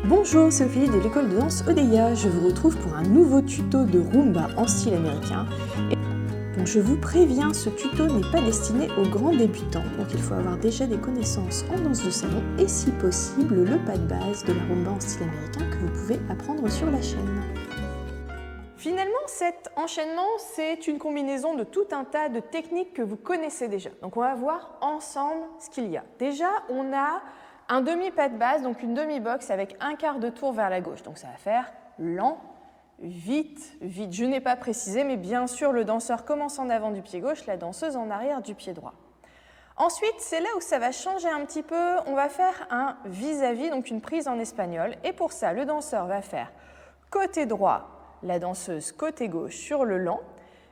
Bonjour, c'est Ophélie de l'école de danse Odeya. Je vous retrouve pour un nouveau tuto de Rumba en style américain. Donc je vous préviens, ce tuto n'est pas destiné aux grands débutants, donc il faut avoir déjà des connaissances en danse de salon et si possible le pas de base de la Rumba en style américain que vous pouvez apprendre sur la chaîne. Finalement, cet enchaînement, c'est une combinaison de tout un tas de techniques que vous connaissez déjà. Donc on va voir ensemble ce qu'il y a. Déjà, on a un demi-pas de base, donc une demi-boxe avec un quart de tour vers la gauche. Donc ça va faire lent, vite, vite. Je n'ai pas précisé, mais bien sûr, le danseur commence en avant du pied gauche, la danseuse en arrière du pied droit. Ensuite, c'est là où ça va changer un petit peu. On va faire un vis-à-vis, donc une prise en espagnol. Et pour ça, le danseur va faire côté droit, la danseuse côté gauche sur le lent.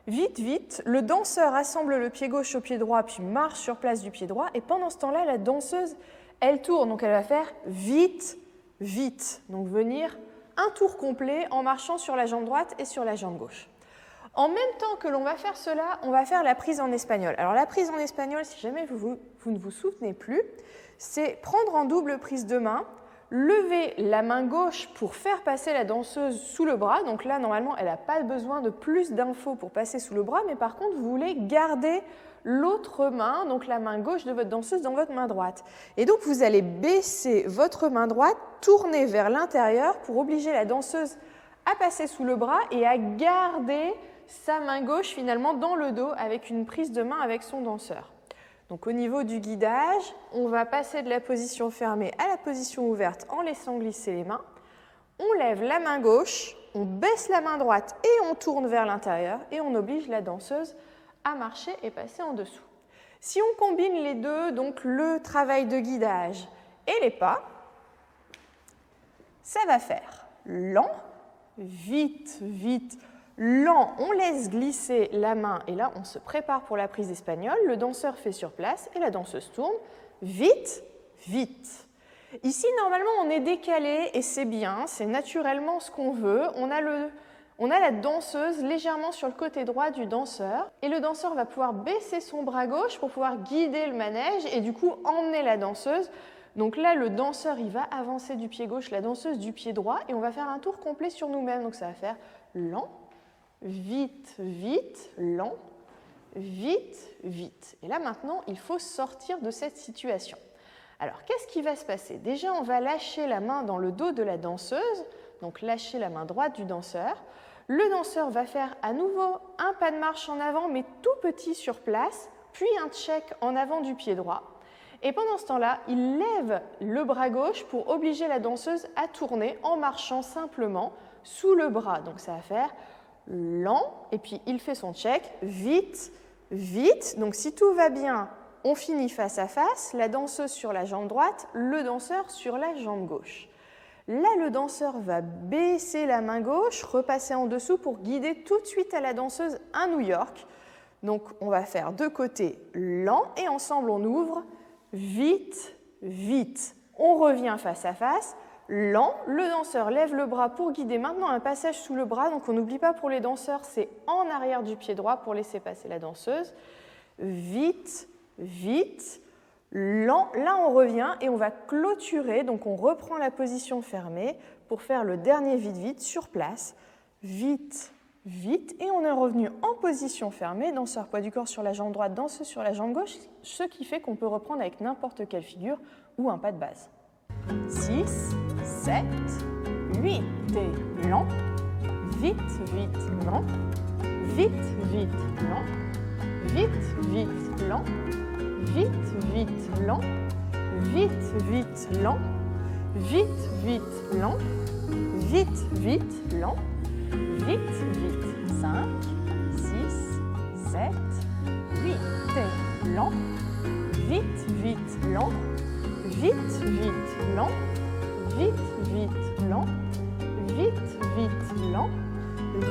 Vite, vite, le danseur assemble le pied gauche au pied droit, puis marche sur place du pied droit. Et pendant ce temps-là, la danseuse, elle tourne. Donc elle va faire vite, vite. Donc venir un tour complet en marchant sur la jambe droite et sur la jambe gauche. En même temps que l'on va faire cela, on va faire la prise en espagnol. Alors la prise en espagnol, si jamais vous ne vous souvenez plus, c'est prendre en double prise de main, lever la main gauche pour faire passer la danseuse sous le bras. Donc là, normalement, elle n'a pas besoin de plus d'infos pour passer sous le bras, mais par contre, vous voulez garder l'autre main, donc la main gauche de votre danseuse, dans votre main droite. Et donc, vous allez baisser votre main droite, tourner vers l'intérieur pour obliger la danseuse à passer sous le bras et à garder sa main gauche finalement dans le dos avec une prise de main avec son danseur. Donc au niveau du guidage, on va passer de la position fermée à la position ouverte en laissant glisser les mains. On lève la main gauche, on baisse la main droite et on tourne vers l'intérieur et on oblige la danseuse à marcher et passer en dessous. Si on combine les deux, donc le travail de guidage et les pas, ça va faire lent, vite, vite, lent, on laisse glisser la main et là on se prépare pour la prise espagnole, le danseur fait sur place et la danseuse tourne, vite, vite. Ici normalement on est décalé et c'est bien, c'est naturellement ce qu'on veut, on a la danseuse légèrement sur le côté droit du danseur et le danseur va pouvoir baisser son bras gauche pour pouvoir guider le manège et du coup emmener la danseuse. Donc là le danseur il va avancer du pied gauche, la danseuse du pied droit et on va faire un tour complet sur nous-mêmes, donc ça va faire lent, vite, vite, lent, vite, vite. Et là maintenant, il faut sortir de cette situation. Alors, qu'est-ce qui va se passer? Déjà, on va lâcher la main dans le dos de la danseuse, donc lâcher la main droite du danseur. Le danseur va faire à nouveau un pas de marche en avant, mais tout petit sur place, puis un check en avant du pied droit. Et pendant ce temps-là, il lève le bras gauche pour obliger la danseuse à tourner en marchant simplement sous le bras. Donc, ça va faire lent, et puis il fait son check, vite, vite. Donc si tout va bien, on finit face à face, la danseuse sur la jambe droite, le danseur sur la jambe gauche. Là, le danseur va baisser la main gauche, repasser en dessous pour guider tout de suite à la danseuse un New York. Donc on va faire de côté lent, et ensemble on ouvre, vite, vite. On revient face à face. Lent, le danseur lève le bras pour guider maintenant un passage sous le bras, donc on n'oublie pas pour les danseurs, c'est en arrière du pied droit pour laisser passer la danseuse. Vite, vite, lent, là on revient et on va clôturer, donc on reprend la position fermée pour faire le dernier vite-vite sur place. Vite, vite, et on est revenu en position fermée, danseur poids du corps sur la jambe droite, danseuse sur la jambe gauche, ce qui fait qu'on peut reprendre avec n'importe quelle figure ou un pas de base. 6, 7, 8 et lent, vite, vite, lent, vite, vite, lent, vite, vite, lent, vite, vite, lent, vite, vite, lent, vite, vite, lent, vite, vite, lent, vite, vite, 5, 6, 7, 8 et lent, vite, vite, lent, vite, vite, lent, vite, vite, lent, vite, vite, lent,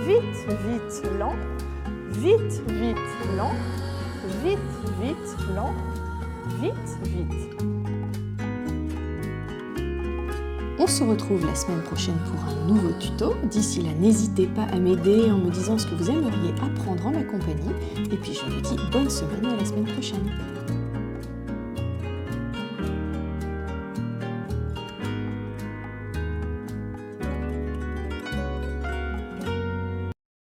vite, vite, lent, vite, vite, lent, vite, vite, lent, vite, vite. On se retrouve la semaine prochaine pour un nouveau tuto. D'ici là, n'hésitez pas à m'aider en me disant ce que vous aimeriez apprendre en ma compagnie. Et puis je vous dis bonne semaine et à la semaine prochaine.